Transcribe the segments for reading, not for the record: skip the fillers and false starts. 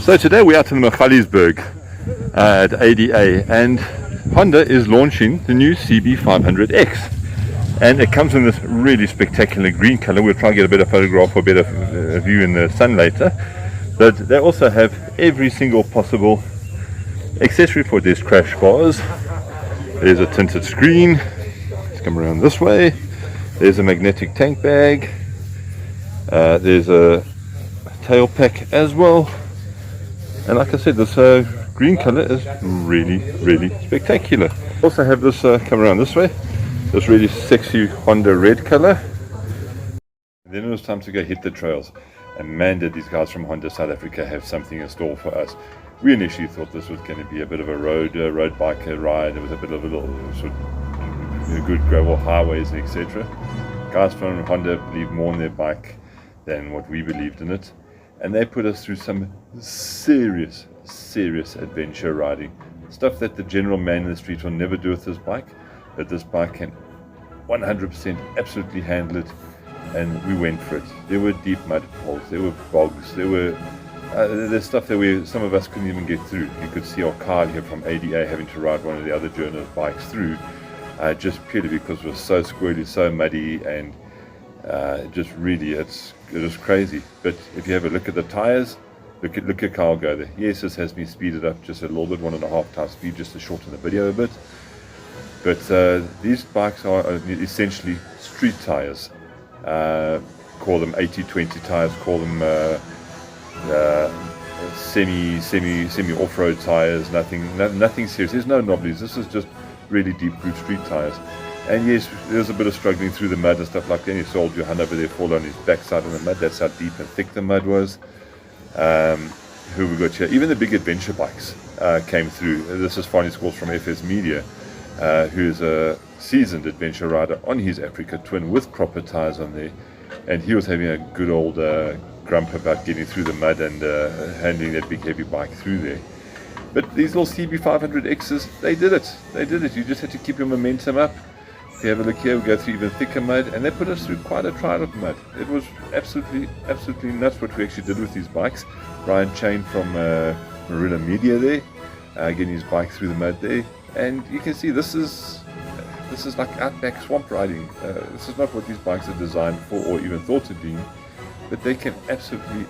So today we're out in Michalisburg at ADA, and Honda is launching the new CB500X, and it comes in this really spectacular green color. We'll try and get a better photograph or a better view in the sun later, but they also have every single possible accessory for these crash bars. There's a tinted screen. Let's come around this way. There's a magnetic tank bag. There's a tail pack as well, and like I said, this green color is really spectacular. Also have this come around this way, this really sexy Honda red color. Then it was time to go hit the trails, and man, did these guys from Honda South Africa have something in store for us. We initially thought this was going to be a bit of a road biker ride. It was a bit of a little sort of good gravel highways, etc. Guys from Honda believe more in their bike than what we believed in it, and they put us through some serious adventure riding, stuff that the general man in the street will never do with this bike, but this bike can 100% absolutely handle it, and we went for it. There were deep mud holes, there were bogs, there's stuff that some of us couldn't even get through. You could see our car here from ADA having to ride one of the other journalist bikes through, just purely because it was so squirrely, so muddy, and just really it was crazy. But if you have a look at the tires, look at car go there. Yes, this has been speeded up just a little bit, 1.5 times speed, just to shorten the video a bit. But these bikes are essentially street tires. Call them 80-20 tires, call them semi off-road tires. Nothing serious. There's no knobblies. This is just really deep groove street tires. And yes, there's a bit of struggling through the mud and stuff like that. You saw Johan over there fall on his backside in the mud. That's how deep and thick the mud was. Who we got here? Even the big adventure bikes came through. This is Finey Schools from FS Media, who's a seasoned adventure rider on his Africa Twin with proper tires on there, and he was having a good old grump about getting through the mud and handling that big heavy bike through there. But these little CB500Xs, they did it. You just had to keep your momentum up. If you have a look here, we go through even thicker mud, and they put us through quite a trial of mud. It was absolutely nuts what we actually did with these bikes. Brian Chain from Marina Media there, getting his bike through the mud there, and you can see this is like outback swamp riding. This is not what these bikes are designed for or even thought of being, but they can absolutely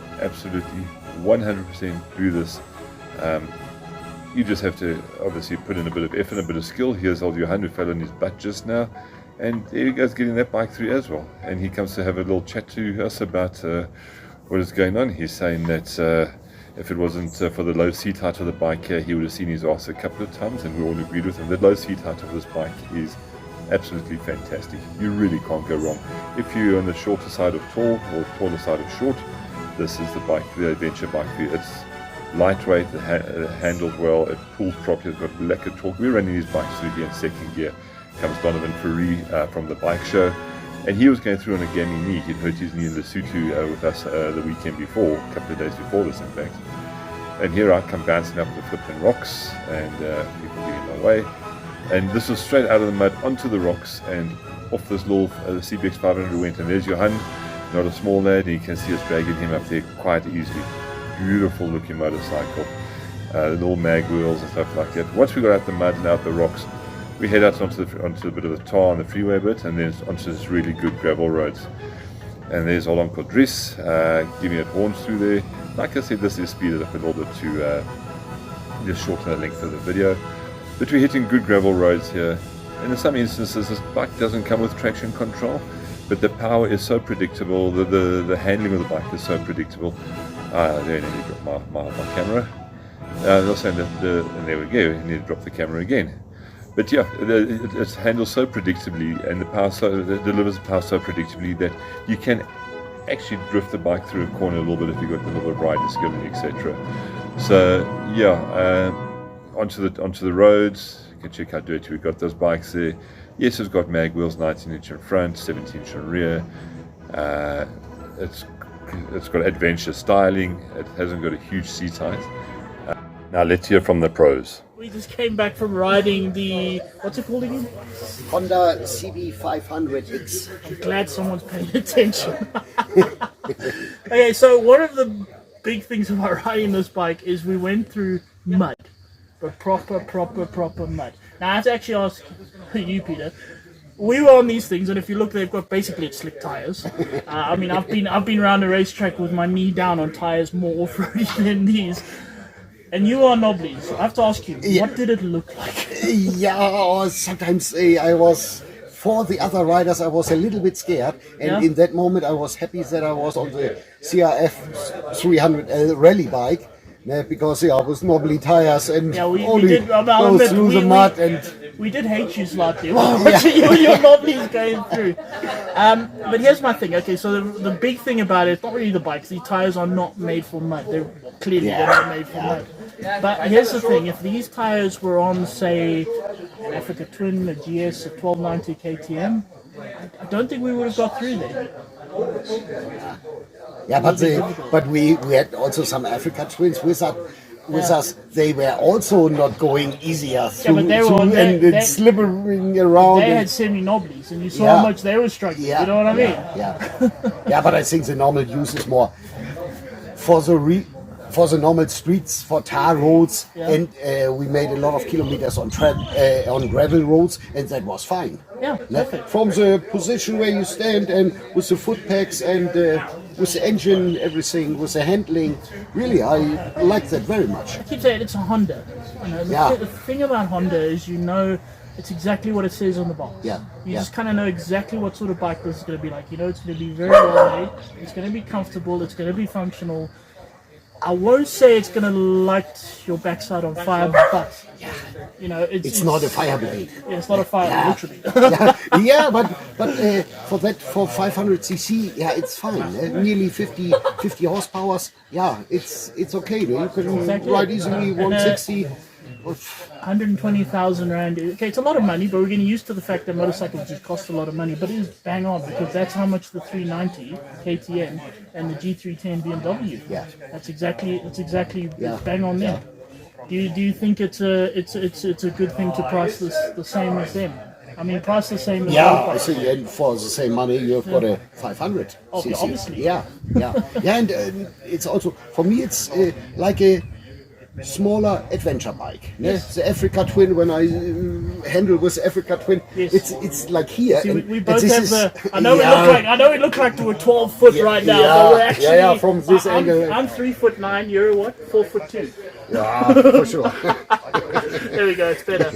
100% do this. You just have to obviously put in a bit of effort and a bit of skill. Here's old Johan, who fell on his butt just now, and there he goes getting that bike through as well. And he comes to have a little chat to us about what is going on. He's saying that if it wasn't for the low seat height of the bike here, he would have seen his ass a couple of times, and we all agreed with him. The low seat height of this bike is absolutely fantastic. You really can't go wrong. If you're on the shorter side of tall or taller side of short, this is the bike, the adventure bike for you. It's lightweight, it handles well, it pulls properly, it's got lekker torque. We're running these bikes through here in second gear. Comes Donovan Fourie from the bike show, and he was going through on a gaming knee. He'd hurt his knee in Lesotho with us the weekend before, a couple of days before this in fact. And here I come bouncing up the flipping rocks, and people getting in my way. And this was straight out of the mud onto the rocks, and off this little CBX500 went, and there's Johan, not a small lad, and you can see us dragging him up there quite easily. Beautiful looking motorcycle, little mag wheels and stuff like that. Once we got out the mud and out the rocks, we head out onto a bit of the tar on the freeway bit, and then onto this really good gravel roads. And there's old Uncle Dries giving it horns through there. Like I said, this is speeded up a little bit to just shorten the length of the video. But we're hitting good gravel roads here. And in some instances, this bike doesn't come with traction control, but the power is so predictable, the handling of the bike is so predictable. There, I need to drop my camera. Also, and there we go, I need to drop the camera again. But yeah, it handles so predictably, and it delivers the power so predictably that you can actually drift the bike through a corner a little bit if you've got a little bit of riding skill, etc. So yeah, onto the roads. You can check how dirty we've got those bikes there. Yes, it's got mag wheels, 19-inch in front, 17-inch in rear. It's got adventure styling. It hasn't got a huge seat height. Now let's hear from the pros. We just came back from riding the, what's it called again? Honda CB500X. I'm glad someone's paying attention. Okay, so one of the big things about riding this bike is we went through mud, but proper mud. Now I have to actually ask you, Peter. We were on these things, and if you look, they've got basically slick tires. I mean, I've been around the racetrack with my knee down on tires more off-roady than these. And you are knobblies. I have to ask you, what did it look like? Yeah, sometimes I was, for the other riders, I was a little bit scared. And in that moment, I was happy that I was on the CB500X rally bike. Because I was knobbly tires and go through the mud we did hate you slightly while watching your knobblies going through. But here's my thing. Okay, so the big thing about it, it's not really the bikes. These tires are not made for mud. They're not made for mud. But here's the thing: if these tires were on, say, an Africa Twin, a GS, a 1290 KTM, I don't think we would have got through there. Yeah, but we had also some Africa Twins with us. They were also not going easier through, and slipping around. They had semi-knobblies, and you saw how much they were struggling. You know what I mean? Yeah, but I think the normal use is more for the normal streets, for tar roads, and we made a lot of kilometers on gravel roads, and that was fine. Yeah, perfect. From the position where you stand and with the foot pegs and with the engine, everything, with the handling, really, I like that very much. I keep saying it's a Honda. You know, the thing about Honda is, it's exactly what it says on the box. You just kind of know exactly what sort of bike this is going to be like. You know, it's going to be very well made. It's going to be comfortable. It's going to be functional. I won't say it's going to light your backside on fire, but it's not a fire brigade. Yeah, it's not a fire, literally. But for 500cc, it's fine. Nearly 50 horsepower. Yeah, it's okay. You can ride easily 160. 120,000 rand. Okay, it's a lot of money, but we're getting used to the fact that motorcycles just cost a lot of money. But it is bang on, because that's how much the 390 KTM and the G310 BMW. That's exactly bang on there. Do you think it's a good thing to price this the same as them? I mean, price the same as I think, and for the same money you've got a 500. Obviously. And it's also, for me, it's like a smaller adventure bike. Yes. The Africa Twin, when I handle with the Africa Twin, it's like here. See, we both have I know we look like we're 12 foot right now, but we're actually from this angle. I'm 3'9", you're what? 4'2". Yeah, for sure. There we go, it's better.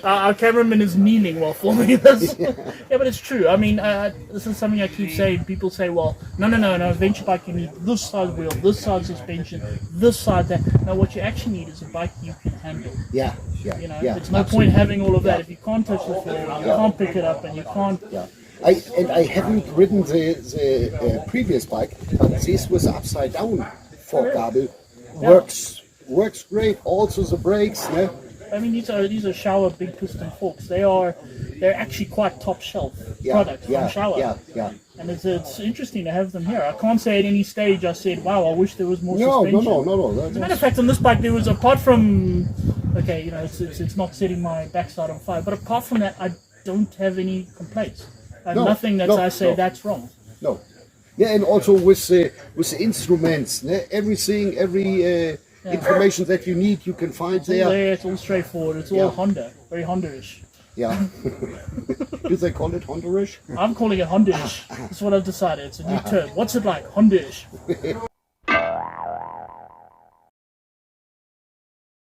Our cameraman is kneeling while filming this. Yeah, but it's true. I mean, this is something I keep saying. People say, well, no, adventure bike, you need this side wheel, this side suspension, this side that. No, what you actually need is a bike you can handle. It's no point having all of that if you can't touch the floor, you can't pick it up, and you can't. I haven't ridden the previous bike, but this was upside down fork gable. Works great. Also the brakes. I mean, these are Shower big piston forks. They're actually quite top shelf products from Shower. And it's interesting to have them here. I can't say at any stage I said, wow, I wish there was more suspension. No. As a matter of fact, on this bike there was, apart from, it's not setting my backside on fire, but apart from that, I don't have any complaints. I have nothing that I say that's wrong. No. Yeah, and also with the instruments, everything, every information that you need, you can find there. It's all straightforward. It's all Honda, very Honda-ish. Yeah. Do they call it Honda-ish? I'm calling it Honda-ish. That's what I've decided. It's a new term. What's it like? Honda-ish.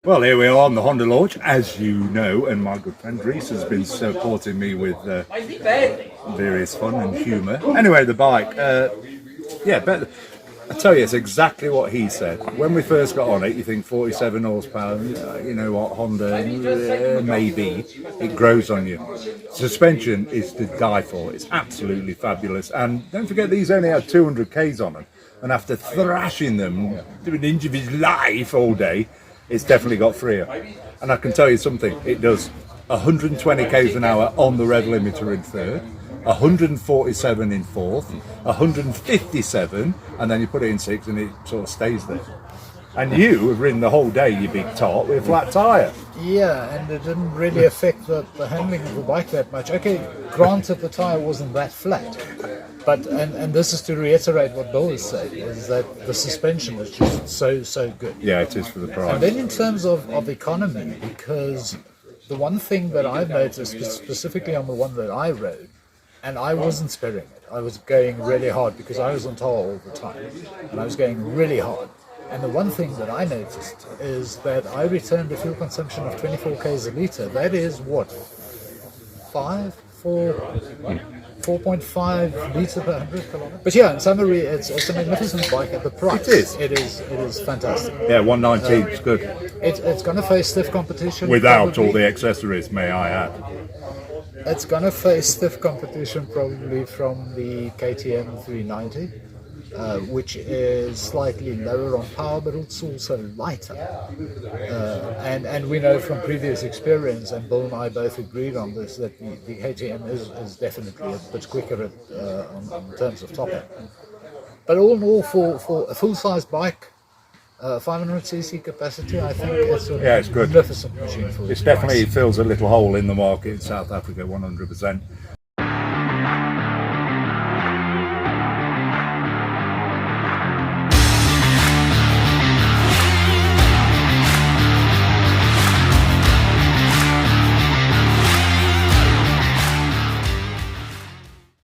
Well, here we are on the Honda launch, as you know, and my good friend Reese has been supporting me with various fun and humour. Anyway, the bike, but I tell you, it's exactly what he said. When we first got on it, you think 47 horsepower, you know what, Honda, maybe, it grows on you. Suspension is to die for, it's absolutely fabulous. And don't forget, these only had 200 Ks on them. And after thrashing them, doing an inch of his life all day, it's definitely got freer. And I can tell you something, it does 120 Ks an hour on the rev limiter in third, 147 in fourth, 157, and then you put it in sixth and it sort of stays there. And you have ridden the whole day, you big tart, with a flat tyre. Yeah, and it didn't really affect the handling of the bike that much. Okay, granted the tyre wasn't that flat, but and this is to reiterate what Bill is saying, is that the suspension is just so good. Yeah, it is for the price. And then in terms of economy, because the one thing that I've noticed, specifically on the one that I rode, and I wasn't sparing it, I was going really hard because I was on tar all the time, and I was going really hard. And the one thing that I noticed is that I returned a fuel consumption of 24 k's a litre. That is what, 4.5 litre per 100 kilometers. But yeah, in summary, it's a magnificent bike at the price. It is fantastic. Yeah, 119 is good. It's going to face stiff competition. Without probably. all the accessories, may I add. It's going to face stiff competition probably from the KTM 390. Which is slightly lower on power, but it's also lighter. And we know from previous experience, and Bill and I both agreed on this, that the KTM is definitely a bit quicker in terms of top end. But all in all, for a full-size bike, 500cc capacity, I think it's a Yeah, it's good. magnificent machine for It this definitely price. fills a little hole in the market in South Africa, 100%.